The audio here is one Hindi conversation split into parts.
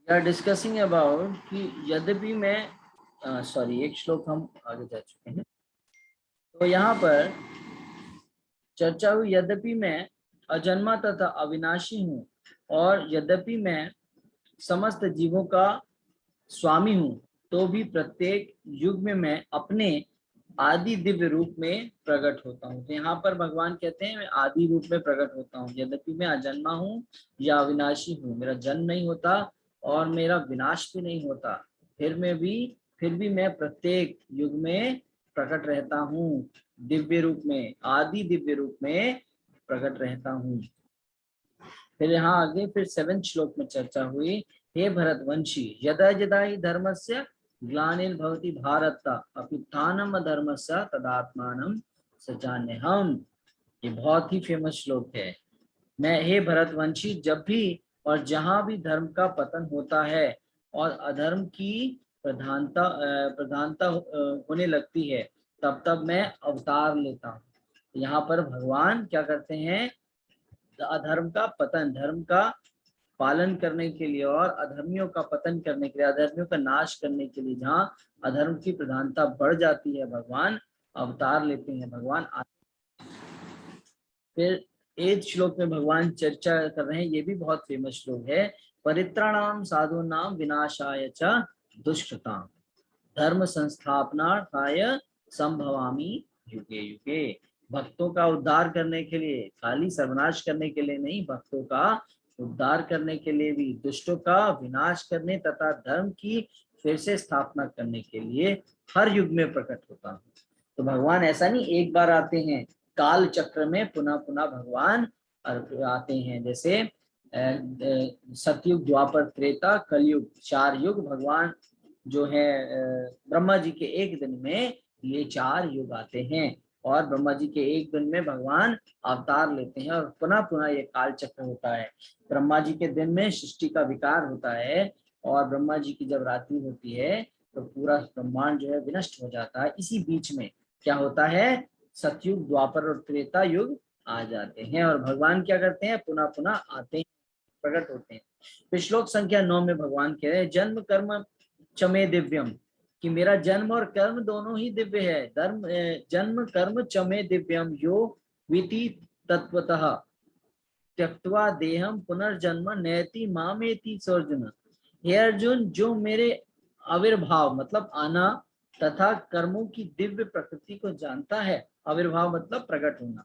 आर डिस्कसिंग अबाउट कि यद्यपि मैं सॉरी एक श्लोक हम आगे जा चुके हैं। तो यहाँ पर चर्चा हुई यद्यपि मैं अजन्मा तथा अविनाशी हूँ और यद्यपि मैं समस्त जीवों का स्वामी हूँ, तो भी प्रत्येक युग में मैं अपने आदि दिव्य रूप में प्रकट होता हूँ। तो यहाँ पर भगवान कहते हैं मैं आदि रूप में प्रकट होता हूँ, यद्यपि मैं अजन्मा हूँ या अविनाशी हूँ, मेरा जन्म नहीं होता और मेरा विनाश भी नहीं होता, फिर भी मैं प्रत्येक युग में प्रकट रहता हूँ, दिव्य रूप में, आदि दिव्य रूप में प्रकट रहता हूँ। फिर यहाँ आगे फिर 7वें श्लोक में चर्चा हुई, हे भरतवंशी यदा यदा ही धर्मस्य ग्लानिर्भवति भारत अभ्युत्थानम् अधर्मस्य तदात्मानं सृजाम्यहम्। ये बहुत ही फेमस श्लोक है। मैं हे भरतवंशी जब भी और जहां भी धर्म का पतन होता है और अधर्म की प्रधानता होने लगती है, तब तब मैं अवतार लेता हूँ। यहाँ पर भगवान क्या करते हैं, अधर्म का पतन, धर्म का पालन करने के लिए और अधर्मियों का पतन करने के लिए, अधर्मियों का नाश करने के लिए, जहाँ अधर्म की प्रधानता बढ़ जाती है, भगवान अवतार लेते हैं, भगवान फिर 8 श्लोक में भगवान चर्चा कर रहे हैं, ये भी बहुत फेमस श्लोक है, परित्राणाम साधूनाम विनाशाय च दुष्कृताम धर्म संस्थापनार्थाय संभवामि युगे युगे। भक्तों का उद्धार करने के लिए, खाली सर्वनाश करने के लिए नहीं, भक्तों का उद्धार करने के लिए भी, दुष्टों का विनाश करने तथा धर्म की फिर से स्थापना करने के लिए हर युग में प्रकट होता हूँ। तो भगवान ऐसा नहीं एक बार आते हैं, काल चक्र में पुनः पुनः भगवान आते हैं। जैसे सतयुग, द्वापर, त्रेता, कलयुग, 4 युग भगवान जो है ब्रह्मा जी के एक दिन में ये 4 युग आते हैं और ब्रह्मा जी के एक दिन में भगवान अवतार लेते हैं और पुनः पुनः ये काल चक्र होता है। ब्रह्मा जी के दिन में सृष्टि का विकार होता है और ब्रह्मा जी की जब रात्रि होती है तो पूरा ब्रह्मांड जो है विनष्ट हो जाता है। इसी बीच में क्या होता है, सतयुग, द्वापर और त्रेता युग आ जाते हैं और भगवान क्या करते हैं, पुनः पुनः आते हैं, प्रकट होते हैं। तो श्लोक संख्या 9 में भगवान कह रहे हैं, जन्म कर्म चमे दिव्यम, कि मेरा जन्म और कर्म दोनों ही दिव्य है। जन्म कर्म चमे दिव्यम यो विति तत्वतः त्यक्त्वा देहम पुनर्जन्म नयति मामेति सर्जुन। हे अर्जुन, जो मेरे आविर्भाव मतलब आना तथा कर्मों की दिव्य प्रकृति को जानता है, आविर्भाव मतलब प्रकट होना,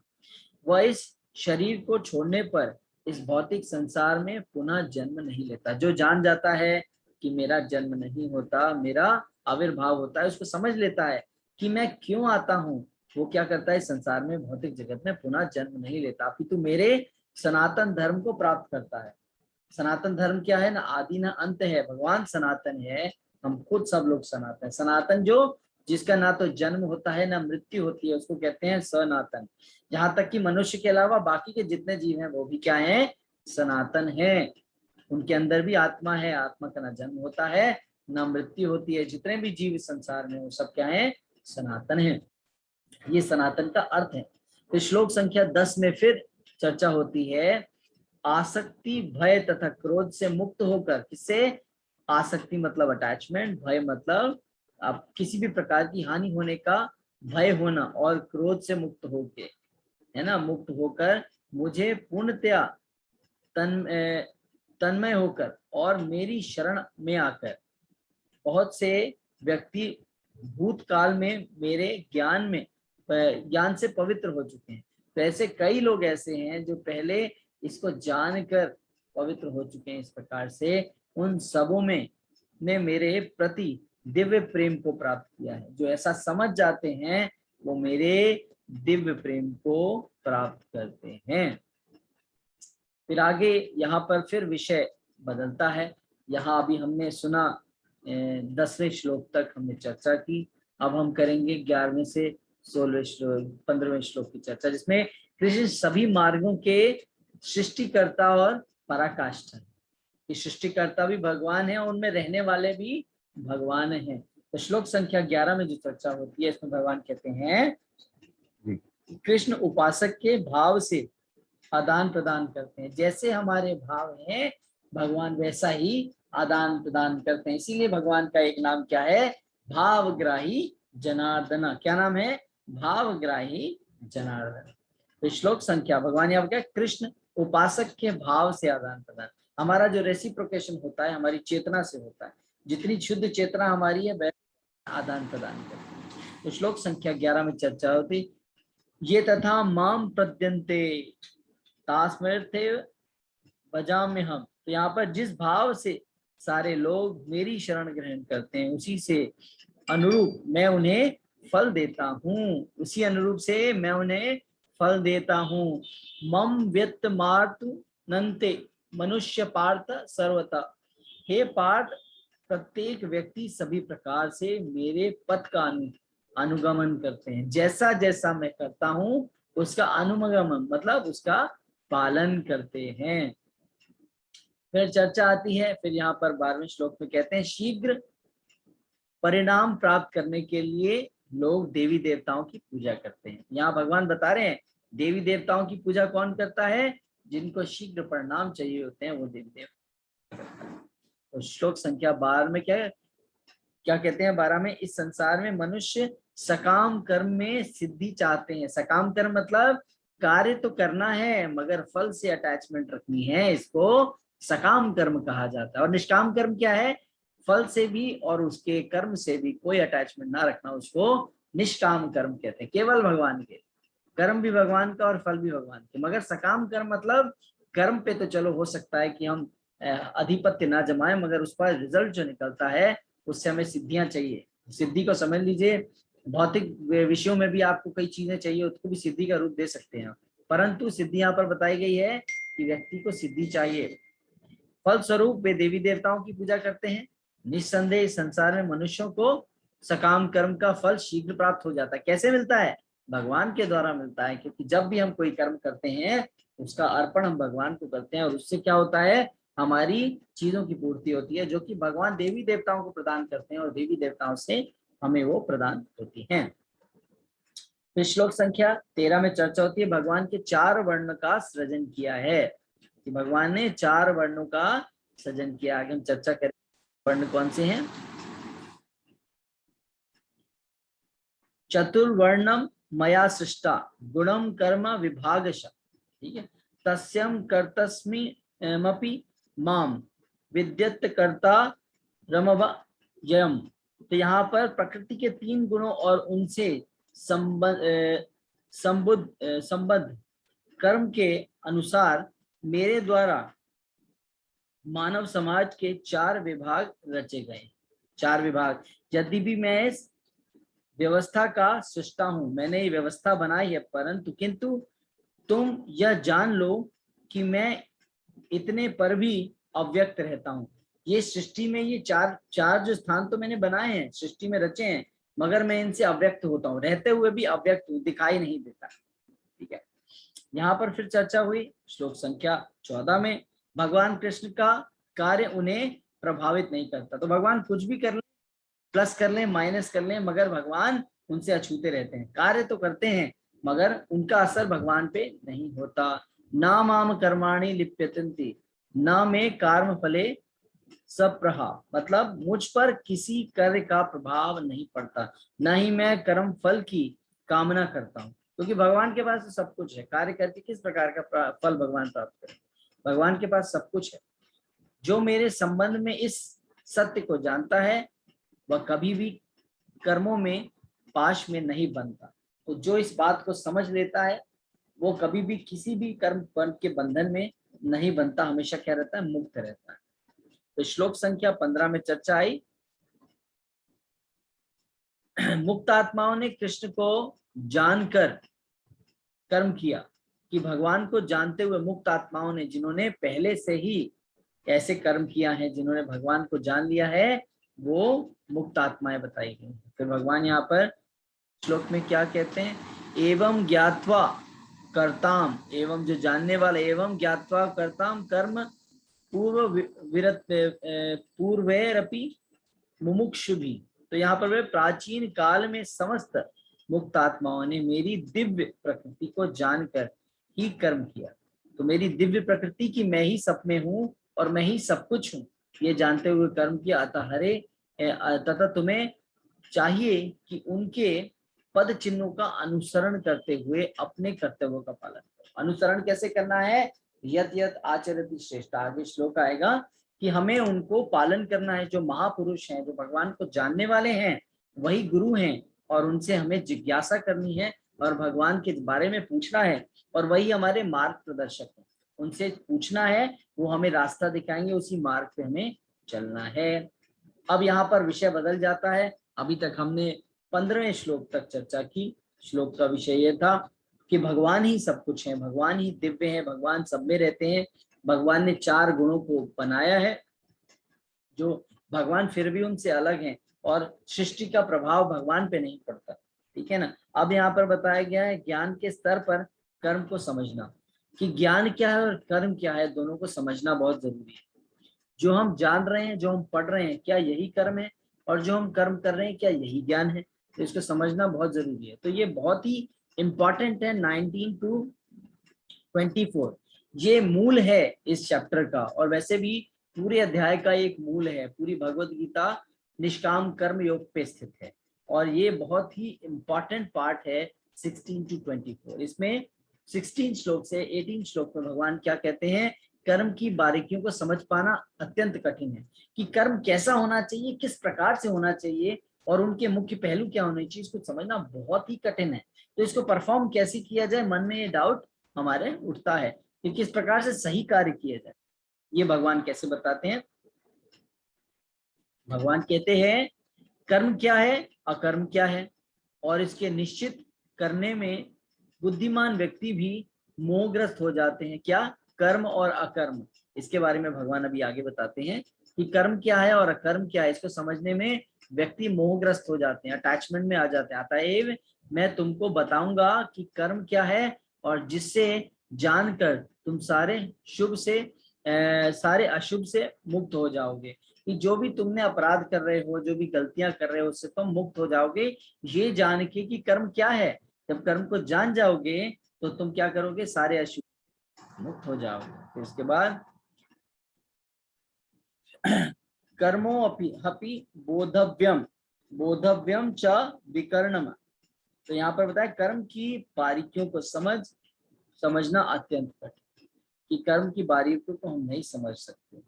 वह इस शरीर को छोड़ने पर इस भौतिक संसार में पुनः जन्म नहीं लेता। जो जान जाता है कि मेरा जन्म नहीं होता, मेरा आविर्भाव होता है, उसको समझ लेता है कि मैं क्यों आता हूँ, वो क्या करता है, संसार में भौतिक जगत में पुनः जन्म नहीं लेता, अपितु मेरे सनातन धर्म को प्राप्त करता है। सनातन धर्म क्या है, ना आदि ना अंत है, भगवान सनातन है, हम खुद सब लोग सनातन। सनातन जो जिसका ना तो जन्म होता है ना मृत्यु होती है, उसको कहते हैं सनातन। जहां तक कि मनुष्य के अलावा बाकी के जितने जीव हैं वो भी क्या है, सनातन है। उनके अंदर भी आत्मा है, आत्मा का ना जन्म होता है ना मृत्यु होती है। जितने भी जीव संसार में वो सब क्या है, सनातन है। ये सनातन का अर्थ है। तो श्लोक संख्या 10 में फिर चर्चा होती है, आसक्ति, भय तथा क्रोध से मुक्त होकर, किससे, आसक्ति मतलब अटैचमेंट, भय मतलब आप किसी भी प्रकार की हानि होने का भय होना, और क्रोध से मुक्त होके, है ना, मुक्त होकर मुझे पूर्णतया तन्मय होकर और मेरी शरण में आकर। बहुत से व्यक्ति भूतकाल में मेरे ज्ञान से पवित्र हो चुके हैं। तो ऐसे कई लोग ऐसे हैं जो पहले इसको जानकर पवित्र हो चुके हैं। इस प्रकार से उन सबों में ने मेरे प्रति दिव्य प्रेम को प्राप्त किया है। जो ऐसा समझ जाते हैं वो मेरे दिव्य प्रेम को प्राप्त करते हैं। फिर आगे यहाँ पर फिर विषय बदलता है। यहाँ अभी हमने सुना 10वें श्लोक तक हमने चर्चा की। अब हम करेंगे 11वें से 16वें श्लोक 15वें श्लोक की चर्चा, जिसमें कृष्ण सभी मार्गों के सृष्टिकर्ता और पराकाष्ठा, कि सृष्टिकर्ता भी भगवान है और उनमें रहने वाले भी भगवान हैं। तो श्लोक संख्या 11 में जो चर्चा होती है, इसमें भगवान कहते हैं, कृष्ण उपासक के भाव से आदान प्रदान करते हैं। जैसे हमारे भाव हैं भगवान वैसा ही आदान प्रदान करते हैं। इसीलिए भगवान का एक नाम क्या है? भावग्राही जनार्दन। क्या नाम है? भावग्राही जनार्दन। तो श्लोक संख्या, भगवान यहाँ क्या? कृष्ण उपासक के भाव से आदान प्रदान। हमारा जो रेसिप्रोकेशन होता है हमारी चेतना से होता है। जितनी शुद्ध चेतना हमारी है वैसे आदान प्रदान करते हैं। तो श्लोक संख्या 11 में चर्चा होती, ये तथा माम प्रद्यन्ते तास्मर्थे भजाम्य हम। तो यहाँ पर जिस भाव से सारे लोग मेरी शरण ग्रहण करते हैं उसी से अनुरूप मैं उन्हें फल देता हूँ, उसी अनुरूप से मैं उन्हें फल देता हूँ। मम व्यक्त मार्तु नंते मनुष्य पार्थ सर्वतः। हे पार्थ, प्रत्येक व्यक्ति सभी प्रकार से मेरे पथ का अनुगमन करते हैं। जैसा जैसा मैं करता हूँ उसका अनुगमन मतलब उसका पालन करते हैं। फिर चर्चा आती है, फिर यहाँ पर 12वें श्लोक में कहते हैं, शीघ्र परिणाम प्राप्त करने के लिए लोग देवी देवताओं की पूजा करते हैं। यहाँ भगवान बता रहे हैं देवी देवताओं की पूजा कौन करता है? जिनको शीघ्र परिणाम चाहिए होते हैं वो देवी देवता। तो श्लोक संख्या 12 में क्या कहते हैं? 12 में, इस संसार में मनुष्य सकाम कर्म में सिद्धि चाहते हैं। सकाम कर्म मतलब कार्य तो करना है मगर फल से अटैचमेंट रखनी है, इसको सकाम कर्म कहा जाता है। और निष्काम कर्म क्या है? फल से भी और उसके कर्म से भी कोई अटैचमेंट ना रखना, उसको निष्काम कर्म कहते हैं। केवल भगवान के, कर्म भी भगवान का और फल भी भगवान के। मगर सकाम कर्म मतलब कर्म पे तो चलो हो सकता है कि हम अधिपत्य ना जमाएं, मगर उस पर रिजल्ट जो निकलता है उससे हमें सिद्धियां चाहिए। सिद्धि को समझ लीजिए, भौतिक विषयों में भी आपको कई चीजें चाहिए, उसको भी सिद्धि का रूप दे सकते हैं। परंतु सिद्धि यहाँ पर बताई गई है कि व्यक्ति को सिद्धि चाहिए। फल स्वरूप वे देवी देवताओं की पूजा करते हैं। निस्संदेह संसार में मनुष्यों को सकाम कर्म का फल शीघ्र प्राप्त हो जाता है। कैसे मिलता है? भगवान के द्वारा मिलता है, क्योंकि जब भी हम कोई कर्म करते हैं उसका अर्पण हम भगवान को करते हैं और उससे क्या होता है? हमारी चीजों की पूर्ति होती है, जो कि भगवान देवी देवताओं को प्रदान करते हैं और देवी देवताओं से हमें वो प्रदान होती है। फिर श्लोक संख्या 13 में चर्चा होती है, भगवान के 4 वर्ण का सृजन किया है, कि भगवान ने 4 वर्णों का सृजन किया। आगे हम चर्चा करें वर्ण कौन से हैं। चतुर्वर्णम मया सृष्टा गुणम कर्म विभागश। ठीक है, तस्यम कर्तस्मिमपि माम विद्यत कर्ता रमवयम। तो यहाँ पर प्रकृति के 3 गुणों और उनसे संबद्ध कर्म के अनुसार मेरे द्वारा मानव समाज के 4 विभाग रचे गए। 4 विभाग, यदि भी मैं इस व्यवस्था का सृष्टा हूं, मैंने ये व्यवस्था बनाई है, परंतु किंतु तुम यह जान लो कि मैं इतने पर भी अव्यक्त रहता हूं। ये सृष्टि में ये चार जो स्थान तो मैंने बनाए हैं, सृष्टि में रचे हैं, मगर मैं इनसे अव्यक्त होता हूँ, रहते हुए भी अव्यक्त हूँ, दिखाई नहीं देता। ठीक है, यहाँ पर फिर चर्चा हुई श्लोक संख्या 14 में, भगवान कृष्ण का कार्य उन्हें प्रभावित नहीं करता। तो भगवान कुछ भी कर ले, प्लस कर ले माइनस कर ले, मगर भगवान उनसे अछूते रहते हैं। कार्य तो करते हैं मगर उनका असर भगवान पे नहीं होता। ना माम कर्माणि लिप्यन्ति न में कर्म फले सप्रहा, मतलब मुझ पर किसी कार्य का प्रभाव नहीं पड़ता, न ही मैं कर्म फल की कामना करता हूँ, क्योंकि भगवान के पास तो सब कुछ है। कार्य करके किस प्रकार का फल भगवान प्राप्त करें? भगवान के पास सब कुछ है। जो मेरे संबंध में इस सत्य को जानता है वह कभी भी कर्मों में पाश में नहीं बनता। तो जो इस बात को समझ लेता है वो कभी भी किसी भी कर्म के बंधन में नहीं बनता, हमेशा क्या रहता है? मुक्त रहता है। तो श्लोक संख्या 15 में चर्चा आई, मुक्त आत्माओं ने कृष्ण को जानकर कर्म किया, कि भगवान को जानते हुए मुक्त आत्माओं ने, जिन्होंने पहले से ही ऐसे कर्म किया है, जिन्होंने भगवान को जान लिया है, वो मुक्त आत्माएं बताई गई। फिर भगवान यहाँ पर श्लोक में क्या कहते हैं, एवं ज्ञात्वा कर्ताम, एवं जो जानने वाला, एवं ज्ञात्वा कर्ताम कर्म पूर्वैरपि मुमुक्षु भी। तो यहाँ पर वे प्राचीन काल में समस्त मुक्त आत्माओं ने मेरी दिव्य प्रकृति को जानकर ही कर्म किया। तो मेरी दिव्य प्रकृति की मैं ही सब में हूँ, और मैं ही सब कुछ हूँ, ये जानते हुए कर्म किया, तथा तुम्हें चाहिए कि उनके पद चिन्हों का अनुसरण करते हुए अपने कर्तव्यों का पालन करो। अनुसरण कैसे करना है? यत यत आचरति श्रेष्ठ, आगे श्लोक आएगा कि हमें उनको पालन करना है। जो महापुरुष हैं, जो भगवान को जानने वाले हैं, वही गुरु हैं, और उनसे हमें जिज्ञासा करनी है और भगवान के बारे में पूछना है, और वही हमारे मार्ग प्रदर्शक हैं। उनसे पूछना है, वो हमें रास्ता दिखाएंगे, उसी मार्ग पे हमें चलना है। अब यहाँ पर विषय बदल जाता है। अभी तक हमने 15वें श्लोक तक चर्चा की। श्लोक का विषय यह था कि भगवान ही सब कुछ है, भगवान ही दिव्य है, भगवान सब में रहते हैं। भगवान ने 4 गुणों को बनाया है, जो भगवान फिर भी उनसे अलग हैं, और सृष्टि का प्रभाव भगवान पे नहीं पड़ता। ठीक है ना। अब यहाँ पर बताया गया है ज्ञान के स्तर पर कर्म को समझना, कि ज्ञान क्या है और कर्म क्या है, दोनों को समझना बहुत जरूरी है। जो हम जान रहे हैं, जो हम पढ़ रहे हैं, क्या यही कर्म है? और जो हम कर्म कर रहे हैं, क्या यही ज्ञान है? तो इसको समझना बहुत जरूरी है। तो ये बहुत ही इंपॉर्टेंट है। 19 to 24 ये मूल है इस चैप्टर का, और वैसे भी पूरे अध्याय का एक मूल है। पूरी भगवत गीता निष्काम कर्म योग पे स्थित है, और ये बहुत ही इंपॉर्टेंट पार्ट है 16 to 24। इसमें 16 श्लोक से 18 श्लोक में भगवान क्या कहते हैं? कर्म की बारीकियों को समझ पाना अत्यंत कठिन है, कि कर्म कैसा होना चाहिए, किस प्रकार से होना चाहिए, और उनके मुख्य पहलू क्या होने चाहिए, इसको समझना बहुत ही कठिन है। तो इसको परफॉर्म कैसे किया जाए, मन में ये डाउट हमारे उठता है कि किस प्रकार से सही कार्य किया जाए। ये भगवान कैसे बताते हैं? भगवान कहते हैं कर्म क्या है, अकर्म क्या है, और इसके निश्चित करने में बुद्धिमान व्यक्ति भी मोहग्रस्त हो जाते हैं। क्या? कर्म और अकर्म। इसके बारे में भगवान अभी आगे बताते हैं कि कर्म क्या है और अकर्म क्या है। इसको समझने में व्यक्ति मोहग्रस्त हो जाते हैं, अटैचमेंट में आ जाते हैं। अतएव मैं तुमको बताऊंगा कि कर्म क्या है, और जिससे जानकर तुम सारे शुभ से सारे अशुभ से मुक्त हो जाओगे। कि जो भी तुमने अपराध कर रहे हो, जो भी गलतियां कर रहे हो, उससे तुम मुक्त हो जाओगे, ये जान के कि कर्म क्या है। जब कर्म को जान जाओगे तो तुम क्या करोगे? सारे अशुभ मुक्त हो जाओगे। फिर इसके बाद कर्मो अपि बोधव्यम बोधव्यम च विकर्णम। तो यहाँ पर बताया कर्म की बारीकियों को समझना अत्यंत कठिन, कि कर्म की बारीकियों को हम नहीं समझ सकते।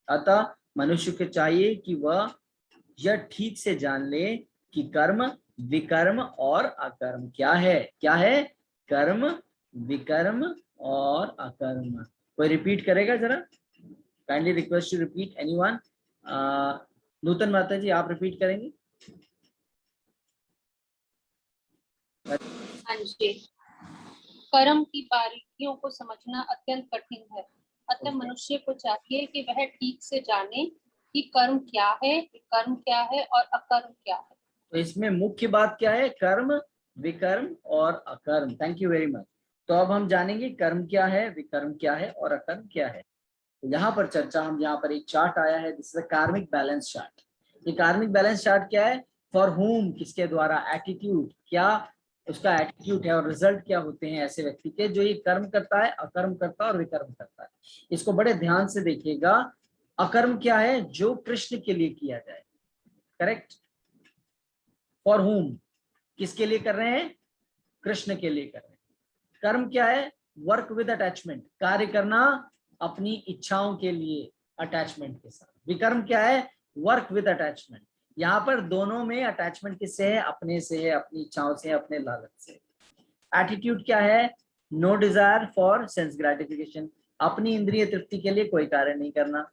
अतः मनुष्य को चाहिए कि वह यह ठीक से जान ले कि कर्म, विकर्म और अकर्म क्या है। क्या है? कर्म, विकर्म और अकर्म। कोई रिपीट करेगा जरा? Kindly request to repeat anyone. Nutan माता जी, आप रिपीट करेंगे? हाँ जी। कर्म की बारीकियों को समझना अत्यंत कठिन है, अतः मनुष्य को चाहिए कि वह ठीक से जाने कि कर्म क्या है, विकर्म क्या है और अकर्म क्या है। तो इसमें मुख्य बात क्या है? कर्म, विकर्म और अकर्म। Thank you very much. तो अब हम जानेंगे कर्म क्या है, विकर्म क्या है और अकर्म क्या है। तो यहाँ पर चर्चा, हम यहाँ पर एक चार्ट आया है, दिस इज अ कार्मिक बैलेंस चार्ट। ये कार्मिक बैलेंस चार्ट क्या है? फॉर होम, किसके द्वारा? एटीट्यूड, क्या उसका एटीट्यूड है, और रिजल्ट क्या होते हैं ऐसे व्यक्ति के जो ये कर्म करता है, अकर्म करता है और विकर्म करता है। इसको बड़े ध्यान से देखिएगा। अकर्म क्या है? जो कृष्ण के लिए किया जाए। करेक्ट। फॉर होम, किसके लिए कर रहे हैं? कृष्ण के लिए कर रहे हैं। कर्म क्या है? वर्क विद अटैचमेंट, कार्य करना अपनी इच्छाओं के लिए अटैचमेंट के साथ। विकर्म क्या है? Work with attachment. यहाँ पर दोनों में अटैचमेंट किससे है? अपने से है, अपनी इच्छाओं से, अपने लालच से। एटीट्यूड क्या है? No desire for sense gratification, अपनी इंद्रिय तृप्ति के लिए कोई कार्य नहीं करना।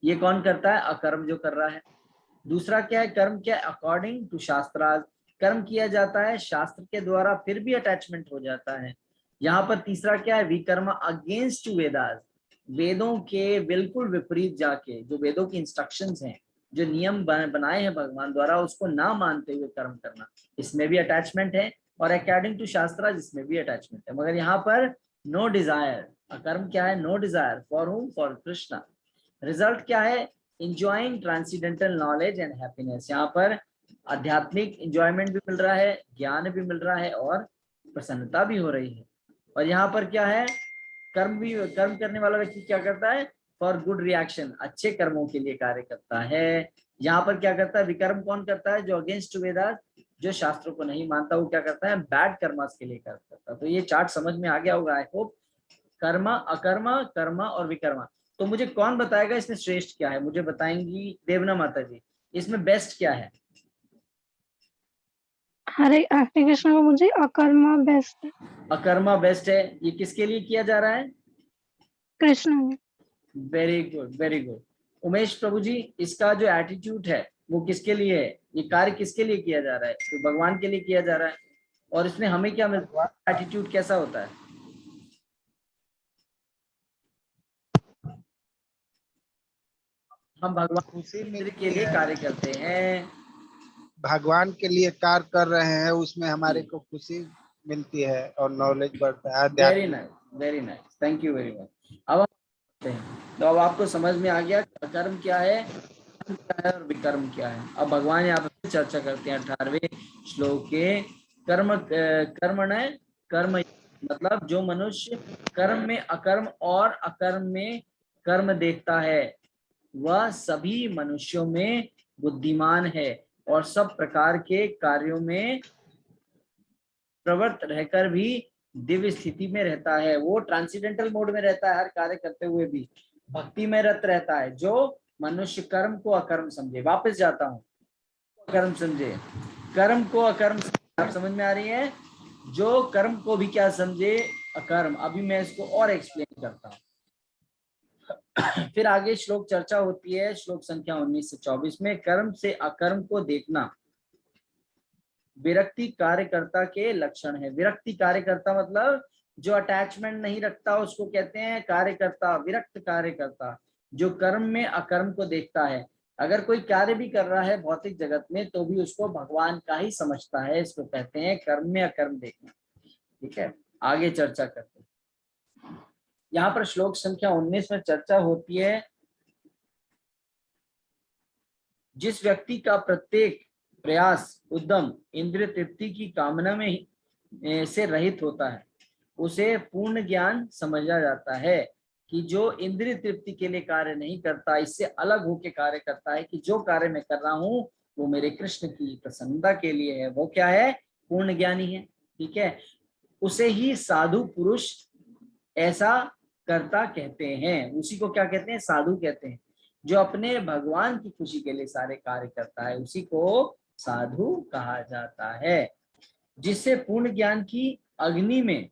ये कौन करता है? अकर्म जो कर रहा है। दूसरा क्या है? कर्म क्या है? अकॉर्डिंग टू शास्त्रार्थ, कर्म किया जाता है शास्त्र के द्वारा, फिर भी अटैचमेंट हो जाता है। यहाँ पर तीसरा क्या है? विकर्म अगेंस्ट वेदास, वेदों के बिल्कुल विपरीत जाके, जो वेदों की इंस्ट्रक्शंस हैं, जो नियम बनाए हैं भगवान द्वारा, उसको ना मानते हुए कर्म करना, इसमें भी अटैचमेंट है। और अकॉर्डिंग टू शास्त्र, जिसमें भी अटैचमेंट है। मगर यहाँ पर नो डिजायर, कर्म क्या है? No desire for hmm? For Krishna. Result क्या है? Enjoying transcendental knowledge and happiness, यहाँ पर आध्यात्मिक इंजॉयमेंट भी मिल रहा है, ज्ञान भी मिल रहा है और प्रसन्नता भी हो रही है। और यहाँ पर क्या है? कर्म करने वाला व्यक्ति क्या करता है? फॉर गुड रिएक्शन, अच्छे कर्मों के लिए कार्य करता है। यहाँ पर क्या करता है, विकर्म कौन करता है, जो अगेंस्ट वेदास, जो शास्त्रों को नहीं मानता, वो क्या करता है, बैड कर्मास के लिए कार्य करता है। तो ये चार्ट समझ में आ गया होगा आई होप। कर्म, अकर्म, कर्म और विकर्मा। तो मुझे कौन बताएगा इसमें श्रेष्ठ क्या है, मुझे बताएंगी देवना माता जी, इसमें बेस्ट क्या है। हरे कृष्ण को मुझे अकर्मा बेस्ट है। अकर्मा बेस्ट है, ये किसके लिए किया जा रहा है, Krishna. Very good very good. Umesh Prabhu ji, इसका जो एटीट्यूड है वो किसके लिए है, ये कार्य किसके लिए किया जा रहा है, तो भगवान के लिए किया जा रहा है। और इसमें हमें क्या मिलता है, एटीट्यूड कैसा होता है, हम भगवान खुशी के मिलती लिए है, कार्य करते हैं। भगवान के लिए कार्य कर रहे हैं, उसमें हमारे जी। को खुशी मिलती है और नॉलेज बढ़ता है वेरी आध्यात्मिक। Nice very nice, thank you very much. अब हम करते हैं, तो अब आपको समझ में आ गया कर्म क्या है, कर्म क्या है और विकर्म क्या है। अब भगवान यहाँ पे चर्चा करते हैं 18वें श्लोक के, कर्मण कर्म, मतलब जो मनुष्य कर्म में अकर्म और अकर्म में कर्म देखता है वह सभी मनुष्यों में बुद्धिमान है और सब प्रकार के कार्यों में प्रवृत्त रहकर भी दिव्य स्थिति में रहता है। वो ट्रांसीडेंटल मोड में रहता है, हर कार्य करते हुए भी भक्ति में रत रहता है। जो मनुष्य कर्म को अकर्म समझे, वापस जाता हूँ, कर्म समझे, कर्म को अकर्म समझे, आप समझ में आ रही है, जो कर्म को भी क्या समझे, अकर्म। अभी मैं इसको और एक्सप्लेन करता हूँ। फिर आगे श्लोक चर्चा होती है, श्लोक संख्या 19 से 24 में, कर्म से अकर्म को देखना विरक्ति कार्यकर्ता के लक्षण है। विरक्ति कार्यकर्ता मतलब जो अटैचमेंट नहीं रखता उसको कहते हैं कार्यकर्ता, विरक्त कार्यकर्ता, जो कर्म में अकर्म को देखता है। अगर कोई कार्य भी कर रहा है भौतिक जगत में तो भी उसको भगवान का ही समझता है, इसको कहते हैं कर्म में अकर्म देखना। ठीक है, आगे चर्चा करते हैं। यहाँ पर श्लोक संख्या 19 में चर्चा होती है, जिस व्यक्ति का प्रत्येक प्रयास उद्यम इंद्रिय तृप्ति की कामना में से रहित होता है उसे पूर्ण ज्ञान समझा जाता है कि जो इंद्रिय तृप्ति के लिए कार्य नहीं करता, इससे अलग होकर कार्य करता है कि जो कार्य मैं कर रहा हूं वो मेरे कृष्ण की प्रसन्नता के लिए है, वो क्या है, पूर्ण ज्ञानी है। ठीक है, उसे ही साधु पुरुष ऐसा करता कहते हैं, उसी को क्या कहते हैं, साधु कहते हैं। जो अपने भगवान की खुशी के लिए सारे कार्य करता है उसी को साधु कहा जाता है। जिससे पूर्ण ज्ञान की अग्नि में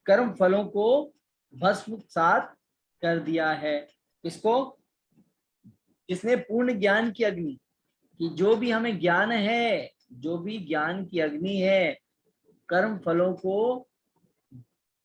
कर्म फलों को भस्म सात कर दिया है। किसको, जिसने पूर्ण ज्ञान की अग्नि, कि जो भी हमें ज्ञान है, जो भी ज्ञान की अग्नि है, कर्म फलों को,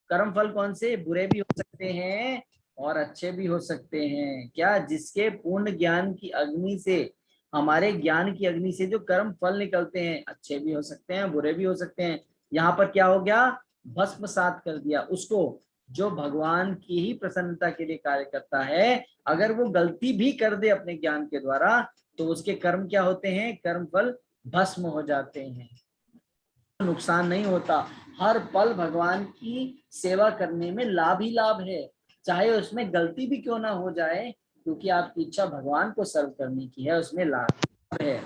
कर्म फल कौन से, बुरे भी हो सकते हैं और अच्छे भी हो सकते हैं। क्या, जिसके पूर्ण ज्ञान की अग्नि से, हमारे ज्ञान की अग्नि से जो कर्म फल निकलते हैं, अच्छे भी हो सकते हैं बुरे भी हो सकते हैं। यहाँ पर क्या हो गया, भस्मसात कर दिया उसको, जो भगवान की ही प्रसन्नता के लिए कार्य करता है। अगर वो गलती भी कर दे अपने ज्ञान के द्वारा तो उसके कर्म क्या होते हैं, कर्म फल भस्म हो जाते हैं, नुकसान नहीं होता। हर पल भगवान की सेवा करने में लाभ ही लाभ है, चाहे उसमें गलती भी क्यों ना हो जाए, क्योंकि आपकी इच्छा भगवान को सर्व करने की है, उसमें लाभ है।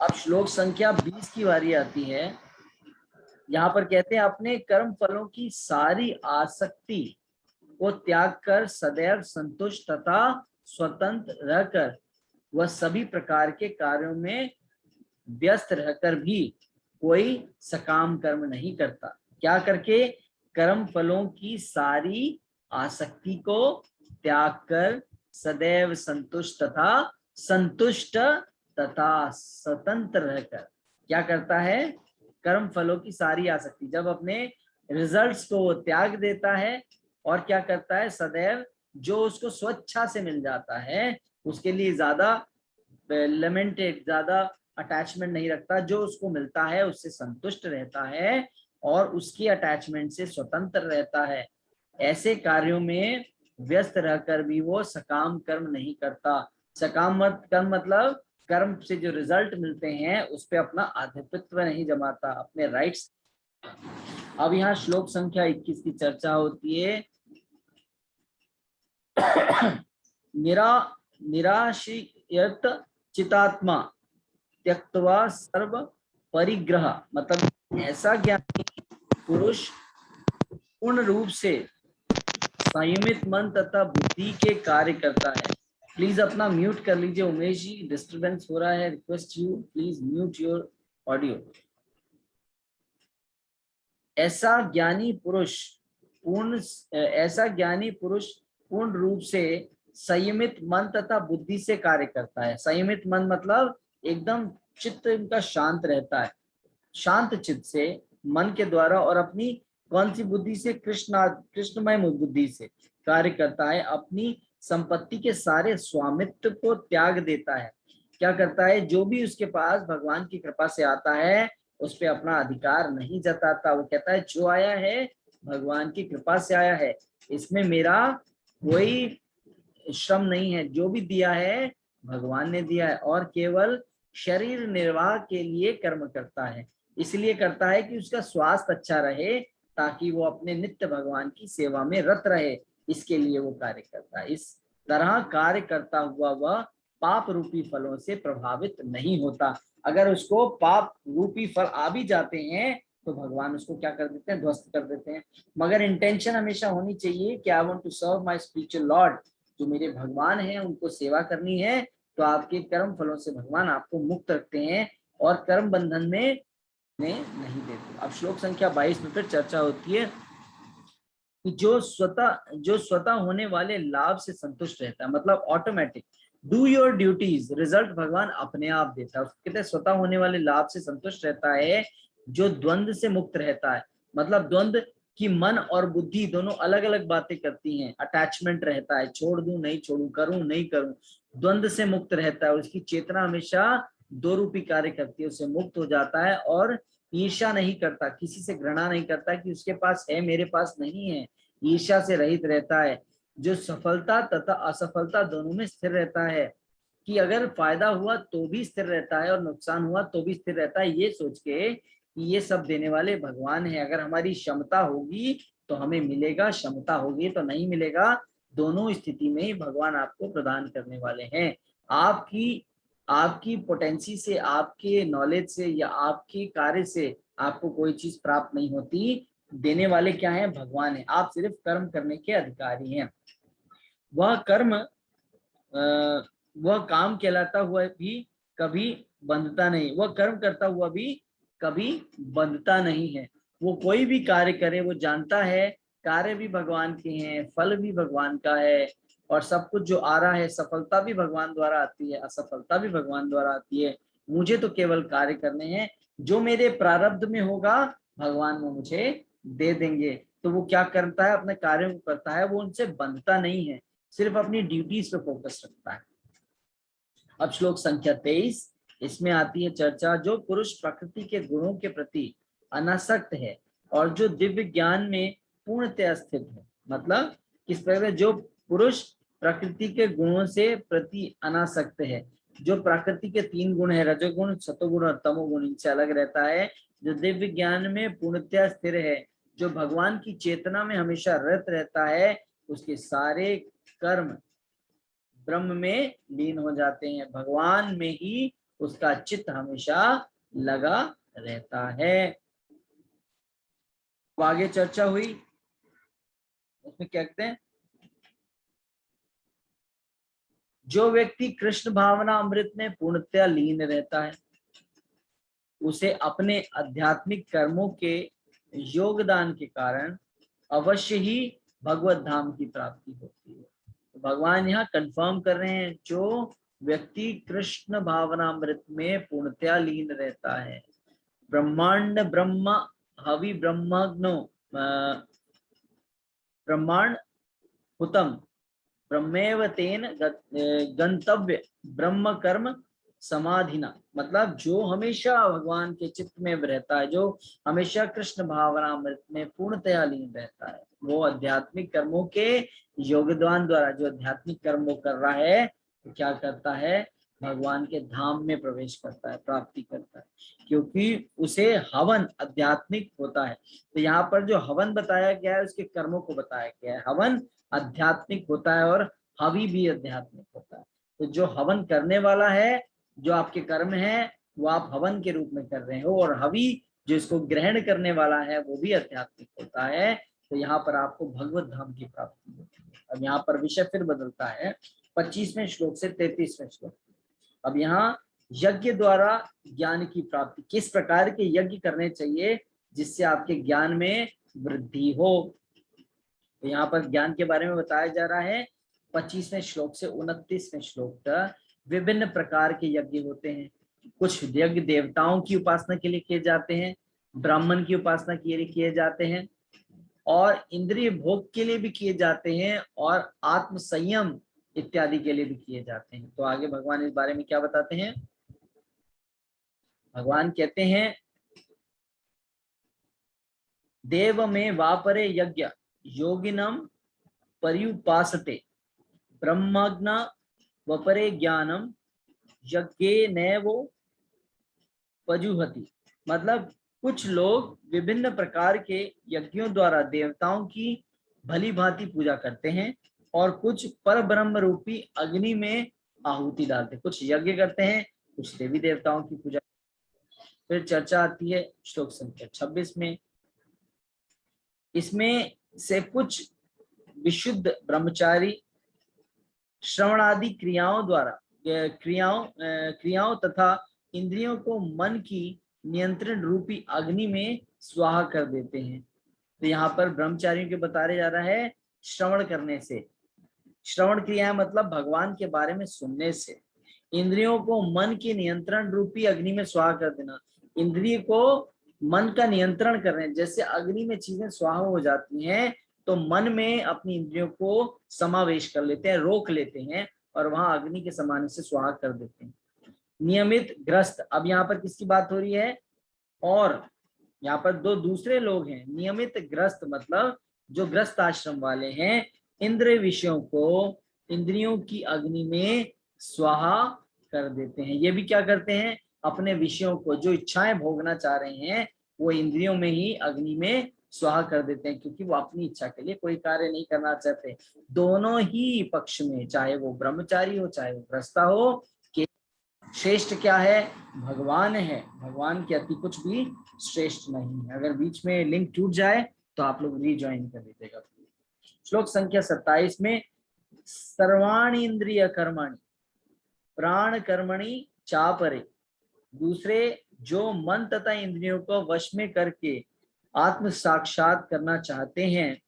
अब श्लोक संख्या 20 की बारी आती है। यहाँ पर कहते हैं, अपने कर्म फलों की सारी आसक्ति को त्याग कर सदैव संतुष्ट तथा स्वतंत्र रहकर वह सभी प्रकार के कार्यों में व्यस्त रहकर भी कोई सकाम कर्म नहीं करता। क्या करके, कर्म फलों की सारी आसक्ति को त्याग कर सदैव संतुष्ट तथा स्वतंत्र रहकर क्या करता है, कर्म फलों की सारी आसक्ति, जब अपने रिजल्ट्स को वो त्याग देता है और क्या करता है, सदैव जो उसको स्वेच्छा से मिल जाता है उसके लिए ज्यादा लिमिटेड, ज्यादा अटैचमेंट नहीं रखता, जो उसको मिलता है उससे संतुष्ट रहता है और उसकी अटैचमेंट से स्वतंत्र रहता है। ऐसे कार्यों में व्यस्त रहकर भी वो सकाम कर्म नहीं करता। सकाम कर्म मतलब कर्म से जो रिजल्ट मिलते हैं उस पे अपना आधिपत्य नहीं जमाता, अपने राइट्स। अब यहाँ श्लोक संख्या 21 की चर्चा होती है। निराशियत चितात्मा त्यक्त्वा सर्व परिग्रह, मतलब ऐसा ज्ञानी पुरुष पूर्ण रूप से संयमित मन तथा बुद्धि के कार्य करता है। प्लीज अपना म्यूट कर लीजिए उमेश जी, डिस्टर्बेंस हो रहा है। Request you please mute your audio. ऐसा ज्ञानी पुरुष पूर्ण रूप से संयमित मन तथा बुद्धि से कार्य करता है। संयमित मन मतलब एकदम चित्त इनका शांत रहता है, शांत चित्त से मन के द्वारा, और अपनी कौन सी बुद्धि से? कृष्णमय बुद्धि से कार्य करता है। अपनी संपत्ति के सारे स्वामित्व को त्याग देता है। क्या करता है? जो भी उसके पास भगवान की कृपा से आता है उस पे अपना अधिकार नहीं जताता। वो कहता है जो आया है भगवान की कृपा से आया है, इसमें मेरा कोई श्रम नहीं है, जो भी दिया है भगवान ने दिया है। और केवल शरीर निर्वाह के लिए कर्म करता है। इसलिए करता है कि उसका स्वास्थ्य अच्छा रहे, ताकि वो अपने नित्य भगवान की सेवा में रत रहे, इसके लिए वो कार्य करता है। इस तरह कार्य करता हुआ वह पाप रूपी फलों से प्रभावित नहीं होता। अगर उसको पाप रूपी फल आ भी जाते हैं तो भगवान उसको क्या कर देते हैं? ध्वस्त कर देते हैं। मगर इंटेंशन हमेशा होनी चाहिए कि I want to serve my spiritual lord, जो मेरे भगवान हैं उनको सेवा करनी है। तो आपके कर्म फलों से भगवान आपको मुक्त रखते हैं और कर्म बंधन में नहीं देते। अब श्लोक संख्या 22 में फिर चर्चा होती है कि जो स्वतः होने वाले लाभ से संतुष्ट रहता है, मतलब automatic do your duties, result भगवान अपने आप देता है। कहते हैं स्वतः होने वाले लाभ से संतुष्ट रहता है, जो द्वंद्व से मुक्त रहता है। मतलब द्वंद्व कि मन और बुद्धि दोनों अलग अलग बातें करती हैं, अटैचमेंट रहता है, छोड़ दूं नहीं छोड़ूं, करूं नहीं करूं, द्वंद्व से मुक्त रहता है। उसकी चेतना हमेशा दो रूपी कार्य करती है, उससे मुक्त हो जाता है। और ईर्ष्या नहीं करता, किसी से घृणा नहीं करता कि उसके पास है मेरे पास नहीं है, ईर्ष्या से रहित रहता है। जो सफलता तथा असफलता दोनों में स्थिर रहता है, कि अगर फायदा हुआ तो भी स्थिर रहता है और नुकसान हुआ तो भी स्थिर रहता है, ये सोच के कि ये सब देने वाले भगवान है। अगर हमारी क्षमता होगी तो हमें मिलेगा, क्षमता होगी तो नहीं मिलेगा। दोनों स्थिति में ही भगवान आपको प्रदान करने वाले हैं। आपकी पोटेंसी से, आपके नॉलेज से या आपके कार्य से आपको कोई चीज प्राप्त नहीं होती। देने वाले क्या है? भगवान है। आप सिर्फ कर्म करने के अधिकारी हैं। वह काम कहलाता हुआ भी कभी बंधता नहीं, वह कर्म करता हुआ भी कभी बंधता नहीं है। वो कोई भी कार्य करे, वो जानता है कार्य भी भगवान के हैं, फल भी भगवान का है, और सब कुछ जो आ रहा है, सफलता भी भगवान द्वारा आती है, असफलता भी भगवान द्वारा आती है। मुझे तो केवल कार्य करने हैं, जो मेरे प्रारब्ध में होगा भगवान वो मुझे दे देंगे। तो वो क्या करता है? अपने कार्यों को करता है, वो उनसे बंधता नहीं है, सिर्फ अपनी ड्यूटीज पे फोकस रखता है। अब श्लोक संख्या 23, इसमें आती है चर्चा, जो पुरुष प्रकृति के गुणों के प्रति अनासक्त है और जो दिव्य ज्ञान में पूर्णतया स्थित है। मतलब किस प्रकार? जो पुरुष प्रकृति के गुणों से प्रति अनासक्त है, जो प्रकृति के 3 गुण है, रजोगुण, सतोगुण और तमोगुण, इनसे अलग रहता है, जो दिव्य ज्ञान में पूर्णतया स्थिर है, जो भगवान की चेतना में हमेशा रत रहता है, उसके सारे कर्म ब्रह्म में लीन हो जाते हैं, भगवान में ही उसका चित्त हमेशा लगा रहता है। आगे चर्चा हुई, उसमें क्या कहते हैं? जो व्यक्ति कृष्ण भावना अमृत में पूर्णतया लीन रहता है, उसे अपने आध्यात्मिक कर्मों के योगदान के कारण अवश्य ही भगवत धाम की प्राप्ति होती है। भगवान यहाँ कंफर्म कर रहे हैं, जो व्यक्ति कृष्ण भावनामृत में पूर्णतया लीन रहता है, ब्रह्मांड ब्रह्म हवि ब्रह्मग्नो ब्रह्मांड हुतम ब्रह्मेव तेन गंतव्य ब्रह्म कर्म समाधिना। मतलब जो हमेशा भगवान के चित्त में रहता है, जो हमेशा कृष्ण भावनामृत में पूर्णतया लीन रहता है, वो आध्यात्मिक कर्मों के योगदान द्वारा, जो आध्यात्मिक कर्म वो कर रहा है, तो क्या करता है? भगवान के धाम में प्रवेश करता है, प्राप्ति करता है, क्योंकि उसे हवन आध्यात्मिक होता है। तो यहाँ पर जो हवन बताया गया है उसके कर्मों को बताया गया है। हवन आध्यात्मिक होता है और हवि भी आध्यात्मिक होता है। तो जो हवन करने वाला है, जो आपके कर्म है, वो आप हवन के रूप में कर रहे हो, और हवि जो इसको ग्रहण करने वाला है वो भी आध्यात्मिक होता है। तो यहाँ पर आपको भगवत धाम की प्राप्ति होती है। अब यहाँ पर विषय फिर बदलता है 25वें श्लोक से 33वें श्लोक। अब यहाँ यज्ञ द्वारा ज्ञान की प्राप्ति, किस प्रकार के यज्ञ करने चाहिए जिससे आपके ज्ञान में वृद्धि हो। तो यहाँ पर ज्ञान के बारे में बताया जा रहा है 25वें श्लोक से 29वें श्लोक तक। विभिन्न प्रकार के यज्ञ होते हैं। कुछ यज्ञ देवताओं की उपासना के लिए किए जाते हैं, ब्राह्मण की उपासना के लिए किए जाते हैं, और इंद्रिय भोग के लिए भी किए जाते हैं, और आत्म संयम इत्यादि के लिए भी किए जाते हैं। तो आगे भगवान इस बारे में क्या बताते हैं। भगवान कहते हैं, देव में वापरे यज्ञ योगिनम पर्युपासते ब्रह्मज्ञ वपरे ज्ञानम यज्ञे नैवो पजुहति। मतलब कुछ लोग विभिन्न प्रकार के यज्ञों द्वारा देवताओं की भली भांति पूजा करते हैं, और कुछ पर ब्रह्म रूपी अग्नि में आहुति डालते हैं। कुछ यज्ञ करते हैं, कुछ देवी देवताओं की पूजा। फिर चर्चा आती है श्लोक संख्या 26 में। इसमें से कुछ विशुद्ध ब्रह्मचारी श्रवणादि क्रियाओं तथा इंद्रियों को मन की नियंत्रण रूपी अग्नि में स्वाहा कर देते हैं। तो यहाँ पर ब्रह्मचारियों के बताया जा रहा है श्रवण करने से। श्रवण क्रिया मतलब भगवान के बारे में सुनने से। इंद्रियों को मन के नियंत्रण रूपी अग्नि में स्वाहा कर देना। इंद्रिय को मन का नियंत्रण कर रहे हैं। जैसे अग्नि में चीजें स्वाहा हो जाती हैं, तो मन में अपनी इंद्रियों को समावेश कर लेते हैं, रोक लेते हैं, और वहां अग्नि के समान से स्वाहा कर देते हैं। नियमित ग्रस्त, अब यहाँ पर किसकी बात हो रही है, और यहाँ पर दो दूसरे लोग हैं। नियमित ग्रस्त मतलब जो ग्रस्त आश्रम वाले हैं, इंद्रिय विषयों को इंद्रियों की अग्नि में स्वाहा कर देते हैं। ये भी क्या करते हैं, अपने विषयों को, जो इच्छाएं भोगना चाह रहे हैं, वो इंद्रियों में ही अग्नि में स्वाहा कर देते हैं, क्योंकि वो अपनी इच्छा के लिए कोई कार्य नहीं करना चाहते। दोनों ही पक्ष में, चाहे वो ब्रह्मचारी हो चाहे वो गृहस्था हो, कि श्रेष्ठ क्या है, भगवान है। भगवान के अति कुछ भी श्रेष्ठ नहीं है। अगर बीच में लिंक टूट जाए तो आप लोग रीज्वाइन कर लीजिएगा। श्लोक संख्या 27 में, सर्वाणि इंद्रिय कर्मणि प्राण कर्मणि चापरे। दूसरे जो मन तथा इंद्रियों को वश में करके आत्म साक्षात करना चाहते हैं,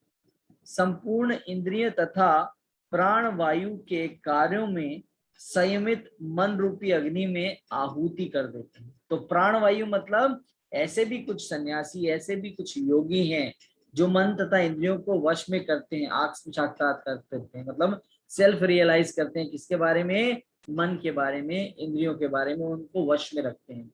संपूर्ण इंद्रिय तथा प्राण वायु के कार्यों में संयमित मन रूपी अग्नि में आहुति कर देते हैं। तो प्राण वायु मतलब ऐसे भी कुछ सन्यासी, ऐसे भी कुछ योगी हैं जो मन तथा इंद्रियों को वश में करते हैं, आत्म साक्षात्कार करते हैं, मतलब सेल्फ रियलाइज करते हैं। किसके बारे में, मन के बारे में, इंद्रियों के बारे में, उनको वश में रखते हैं।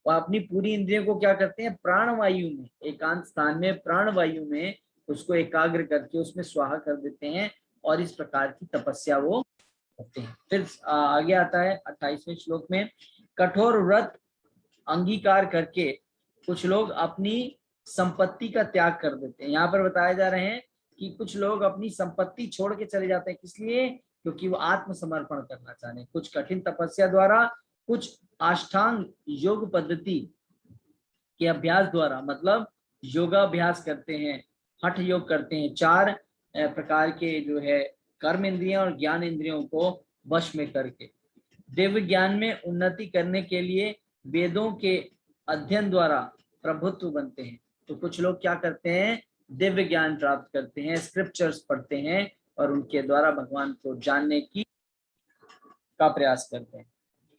वो अपनी पूरी इंद्रियों को क्या करते हैं, प्राण वायु में, एकांत स्थान में प्राण वायु में उसको एकाग्र करके उसमें स्वाहा कर देते हैं, और इस प्रकार की तपस्या वो करते हैं। फिर आगे आता है 28वें श्लोक में, कठोर व्रत अंगीकार करके कुछ लोग अपनी संपत्ति का त्याग कर देते हैं। यहाँ पर बताया जा रहे हैं कि कुछ लोग अपनी संपत्ति छोड़ के चले जाते हैं। किस लिए, क्योंकि वो आत्मसमर्पण करना चाहते हैं। कुछ कठिन तपस्या द्वारा, कुछ अष्टांग योग पद्धति के अभ्यास द्वारा, मतलब योगाभ्यास करते हैं, हठ योग करते हैं। 4 प्रकार के जो है कर्म इंद्रियों और ज्ञान इंद्रियों को वश में करके दिव्य ज्ञान में उन्नति करने के लिए वेदों के अध्ययन द्वारा प्रभुत्व बनते हैं। तो कुछ लोग क्या करते हैं, दिव्य ज्ञान प्राप्त करते हैं, स्क्रिप्चर्स पढ़ते हैं, और उनके द्वारा भगवान को जानने की का प्रयास करते हैं।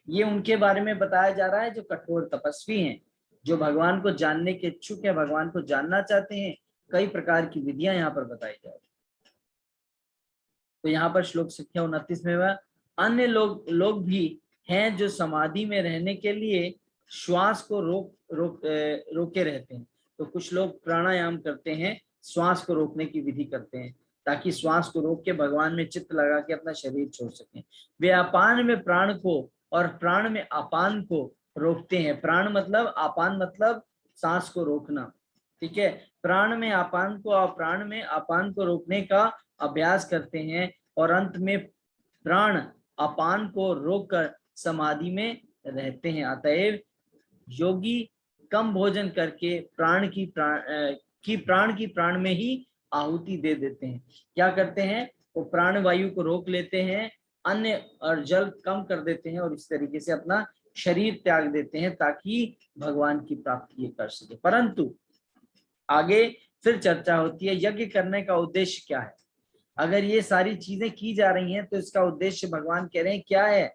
ये उनके बारे में बताया जा रहा है जो कठोर तपस्वी हैं, जो भगवान को जानने के इच्छुक है, भगवान को जानना चाहते हैं। कई प्रकार की विधियां यहाँ पर बताई जा रही है। तो यहाँ पर श्लोक संख्या 29 में वह अन्य लोग भी हैं जो समाधि में रहने के लिए श्वास को रोके रहते हैं। तो कुछ लोग प्राणायाम करते हैं, श्वास को रोकने की विधि करते हैं, ताकि श्वास को रोक के भगवान में चित्त लगा के अपना शरीर छोड़ सकें। वे अपान में प्राण को और प्राण में अपान को रोकते हैं। प्राण मतलब, अपान मतलब सांस को रोकना, ठीक है, प्राण में अपान को और प्राण में अपान को रोकने का अभ्यास करते हैं और अंत में प्राण अपान को रोककर समाधि में रहते हैं। अतएव योगी कम भोजन करके प्राण की प्राण में ही आहुति दे देते हैं। क्या करते हैं, वो प्राण वायु को रोक लेते हैं, अन्न और जल कम कर देते हैं और इस तरीके से अपना शरीर त्याग देते हैं ताकि भगवान की प्राप्ति ये कर सके। परंतु आगे फिर चर्चा होती है यज्ञ करने का उद्देश्य क्या है। अगर ये सारी चीजें की जा रही हैं तो इसका उद्देश्य भगवान कह रहे हैं क्या है।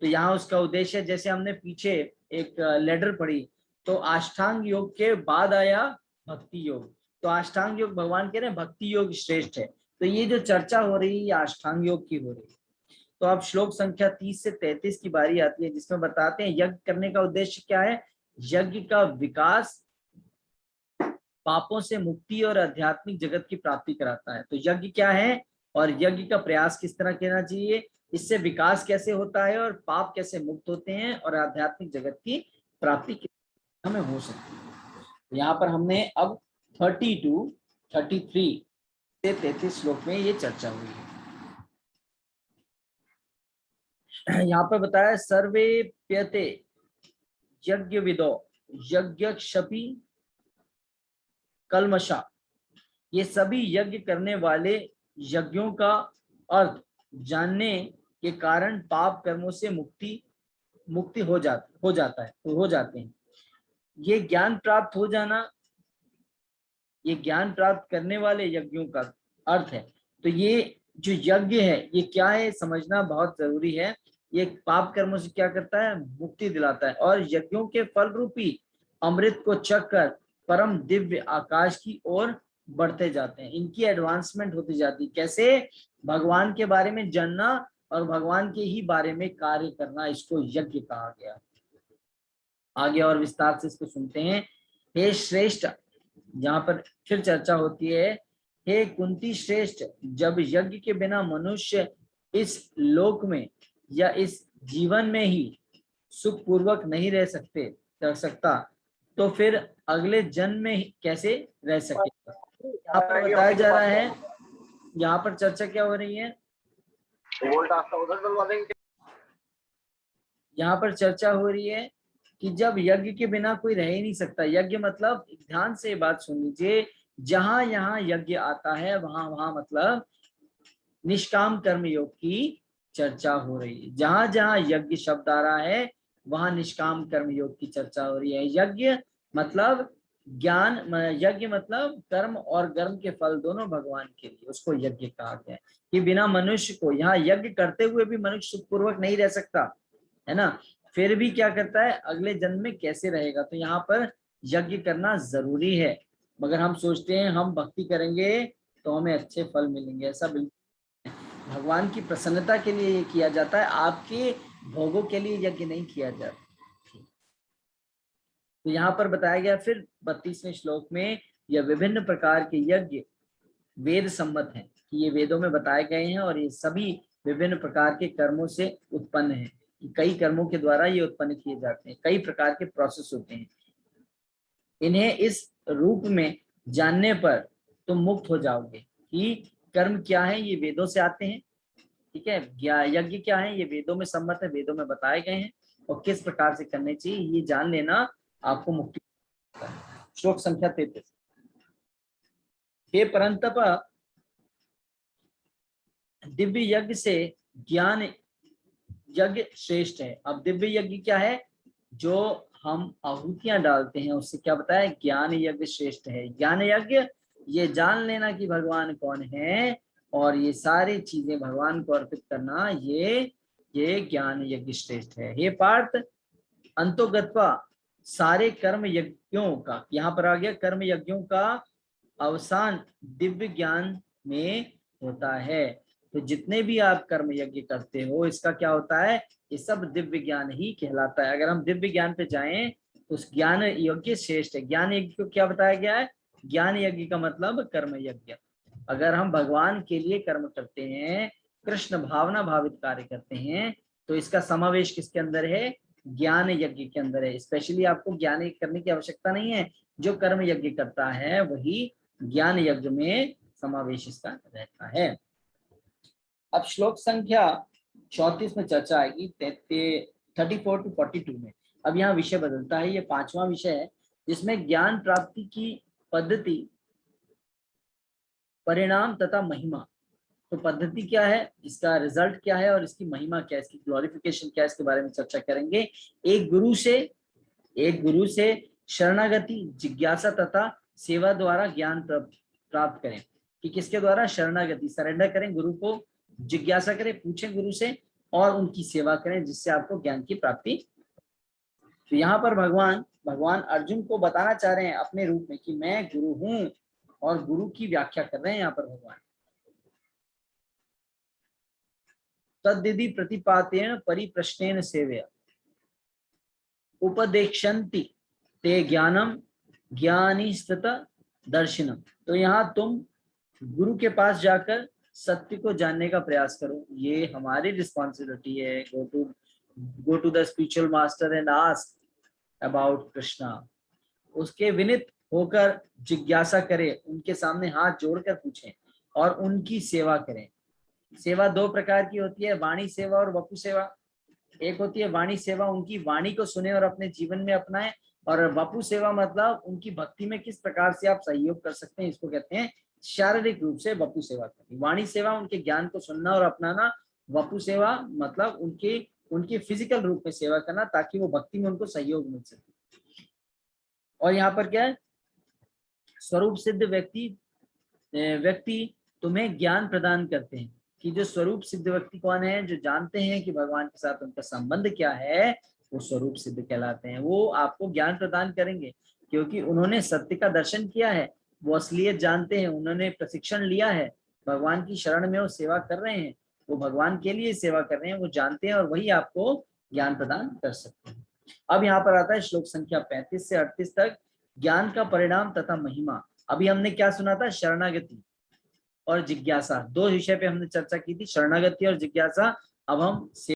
तो यहाँ उसका उद्देश्य, जैसे हमने पीछे एक लेटर पढ़ी, तो अष्टांग योग के बाद आया भक्ति योग। तो अष्टांग योग भगवान कह रहे हैं भक्ति योग श्रेष्ठ है। तो ये जो चर्चा हो रही है ये अष्टांग योग की हो रही है। तो अब श्लोक संख्या 30 से 33 की बारी आती है जिसमें बताते हैं यज्ञ करने का उद्देश्य क्या है। यज्ञ का विकास पापों से मुक्ति और आध्यात्मिक जगत की प्राप्ति कराता है। तो यज्ञ क्या है और यज्ञ का प्रयास किस तरह करना चाहिए, इससे विकास कैसे होता है और पाप कैसे मुक्त होते हैं और आध्यात्मिक जगत की प्राप्ति हमें हो सकती है। यहाँ पर हमने अब 32, 33 से 33 श्लोक में ये चर्चा हुई है। यहाँ पर बताया सर्वे प्यते यज्ञ विदो यज्ञ क्षपि कलमशा। ये सभी यज्ञ करने वाले यज्ञों का अर्थ जानने के कारण पाप कर्मों से मुक्ति हो जाते हैं। ये ज्ञान प्राप्त हो जाना, ये ज्ञान प्राप्त करने वाले यज्ञों का अर्थ है। तो ये जो यज्ञ है ये क्या है समझना बहुत जरूरी है। ये पाप कर्मों से क्या करता है, मुक्ति दिलाता है और यज्ञों के फल रूपी अमृत को चखकर परम दिव्य आकाश की ओर बढ़ते जाते हैं। इनकी एडवांसमेंट होती जाती है। कैसे, भगवान के बारे में जानना और भगवान के ही बारे में कार्य करना, इसको यज्ञ कहा गया। आगे और विस्तार से इसको सुनते हैं। हे श्रेष्ठ, जहां पर फिर चर्चा होती है, हे कुंती श्रेष्ठ, जब यज्ञ के बिना मनुष्य इस लोक में या इस जीवन में ही सुख पूर्वक नहीं रह सकता तो फिर अगले जन्म में कैसे रह सकेगा। यहाँ पर बताया जा रहा है, यहाँ पर चर्चा क्या हो रही है, यहाँ पर चर्चा हो रही है कि जब यज्ञ के बिना कोई रह ही नहीं सकता। यज्ञ मतलब, ध्यान से बात सुन लीजिए, जहां यहाँ यज्ञ आता है वहां मतलब निष्काम कर्म योग की चर्चा हो रही है। जहां जहां यज्ञ शब्द आ रहा है वहां निष्काम कर्म योग की चर्चा हो रही है। यज्ञ मतलब ज्ञान, यज्ञ मतलब कर्म और कर्म के फल दोनों भगवान के लिए, उसको यज्ञ कहा गया है। कि बिना मनुष्य को, यहाँ यज्ञ करते हुए भी मनुष्य सुखपूर्वक नहीं रह सकता है ना, फिर भी क्या करता है, अगले जन्म में कैसे रहेगा। तो यहाँ पर यज्ञ करना जरूरी है। मगर हम सोचते हैं हम भक्ति करेंगे तो हमें अच्छे फल मिलेंगे, ऐसा बिल्कुल। भगवान की प्रसन्नता के लिए ये किया जाता है, आपके भोगों के लिए यज्ञ नहीं किया जाता। तो यहाँ पर बताया गया फिर 32वें श्लोक में, यह विभिन्न प्रकार के यज्ञ वेद सम्मत हैं कि ये वेदों में बताए गए हैं और ये सभी विभिन्न प्रकार के कर्मों से उत्पन्न हैं। कि कई कर्मों के द्वारा ये उत्पन्न किए जाते हैं, कई प्रकार के प्रोसेस होते हैं। इन्हें इस रूप में जानने पर तुम मुक्त हो जाओगे कि कर्म क्या है, ये वेदों से आते हैं, ठीक है। यज्ञ क्या है, ये वेदों में सम्मत है, वेदों में बताए गए हैं और किस प्रकार से करने चाहिए ये जान लेना आपको मुक्ति। श्लोक संख्या 33। हे परंतप, दिव्य यज्ञ से ज्ञान यज्ञ श्रेष्ठ है। अब दिव्य यज्ञ क्या है, जो हम आहुतियां डालते हैं उससे क्या बताया, ज्ञान यज्ञ श्रेष्ठ है। ज्ञान यज्ञ ये जान लेना कि भगवान कौन है और ये सारी चीजें भगवान को अर्पित करना, ये ज्ञान यज्ञ श्रेष्ठ है। हे पार्थ, अंतोगत्वा सारे कर्म यज्ञों का, यहाँ पर आ गया कर्म यज्ञों का अवसान दिव्य ज्ञान में होता है। तो जितने भी आप कर्म यज्ञ करते हो इसका क्या होता है, ये सब दिव्य ज्ञान ही कहलाता है। अगर हम दिव्य ज्ञान पे जाएं तो उस ज्ञान यज्ञ श्रेष्ठ है। ज्ञान यज्ञ को क्या बताया गया है, ज्ञान यज्ञ का मतलब कर्म यज्ञ। अगर हम भगवान के लिए कर्म करते हैं, कृष्ण भावना भावित कार्य करते हैं, तो इसका समावेश किसके अंदर है, ज्ञान यज्ञ के अंदर है। स्पेशली आपको ज्ञान यज्ञ करने की आवश्यकता नहीं है, जो कर्म यज्ञ करता है वही ज्ञान यज्ञ में समावेश इसका रहता है। अब श्लोक संख्या 34 में चर्चा आएगी 34 to 42 में। अब यहाँ विषय बदलता है, ये 5वां विषय है जिसमें ज्ञान प्राप्ति की पद्धति, परिणाम तथा महिमा। तो पद्धति क्या है, इसका रिजल्ट क्या है और इसकी महिमा क्या है, इसकी ग्लोरिफिकेशन क्या है, इसके बारे में चर्चा करेंगे। एक गुरु से शरणागति, जिज्ञासा तथा सेवा द्वारा ज्ञान प्राप्त करें। कि किसके द्वारा? शरणागति, सरेंडर करें गुरु को, जिज्ञासा करें, पूछें गुरु से, और उनकी सेवा करें जिससे आपको ज्ञान की प्राप्ति। तो यहाँ पर भगवान अर्जुन को बताना चाह रहे हैं अपने रूप में कि मैं गुरु हूं, और गुरु की व्याख्या कर रहे हैं यहाँ पर भगवान। तद्दिदि प्रतिपातेन परिप्रश्नेन सेवया उपदेक्षन्ति ते ज्ञानम ज्ञानीस्तत दर्शिनम। तो यहाँ तुम गुरु के पास जाकर सत्य को जानने का प्रयास करो, ये हमारी रिस्पॉन्सिबिलिटी है। Go to the spiritual master and ask about Krishna. उसके विनित होकर जिज्ञासा करें, उनके सामने हाथ जोड़कर पूछें और उनकी सेवा करें। सेवा दो प्रकार की होती है, वाणी सेवा और वपु सेवा। एक होती है वाणी सेवा, उनकी वाणी को सुने और अपने जीवन में अपनाएं, और वपु सेवा मतलब उनकी भक्ति में किस प्रकार से आप सहयोग कर सकते हैं, इसको कहते हैं शारीरिक रूप से वपु सेवा करनी। वाणी सेवा उनके ज्ञान को सुनना और अपनाना, वपु सेवा मतलब उनके फिजिकल रूप में सेवा करना ताकि वो भक्ति में उनको सहयोग मिल सके। और यहाँ पर क्या है, स्वरूप सिद्ध व्यक्ति तुम्हें ज्ञान प्रदान करते हैं। कि जो स्वरूप सिद्ध व्यक्ति कौन है, जो जानते हैं कि भगवान के साथ उनका संबंध क्या है, वो स्वरूप सिद्ध कहलाते हैं। वो आपको ज्ञान प्रदान करेंगे क्योंकि उन्होंने सत्य का दर्शन किया है, वो असलियत जानते हैं, उन्होंने प्रशिक्षण लिया है, भगवान की शरण में वो सेवा कर रहे हैं, वो भगवान के लिए सेवा कर रहे हैं, वो जानते हैं, और वही आपको ज्ञान प्रदान कर सकते हैं। अब यहाँ पर आता है श्लोक संख्या 35 से 38 तक, ज्ञान का परिणाम तथा महिमा। अभी हमने क्या सुना था? शरणागति और जिज्ञासा, दो विषय पे हमने चर्चा की थी, शरणागति और जिज्ञासा। अब हम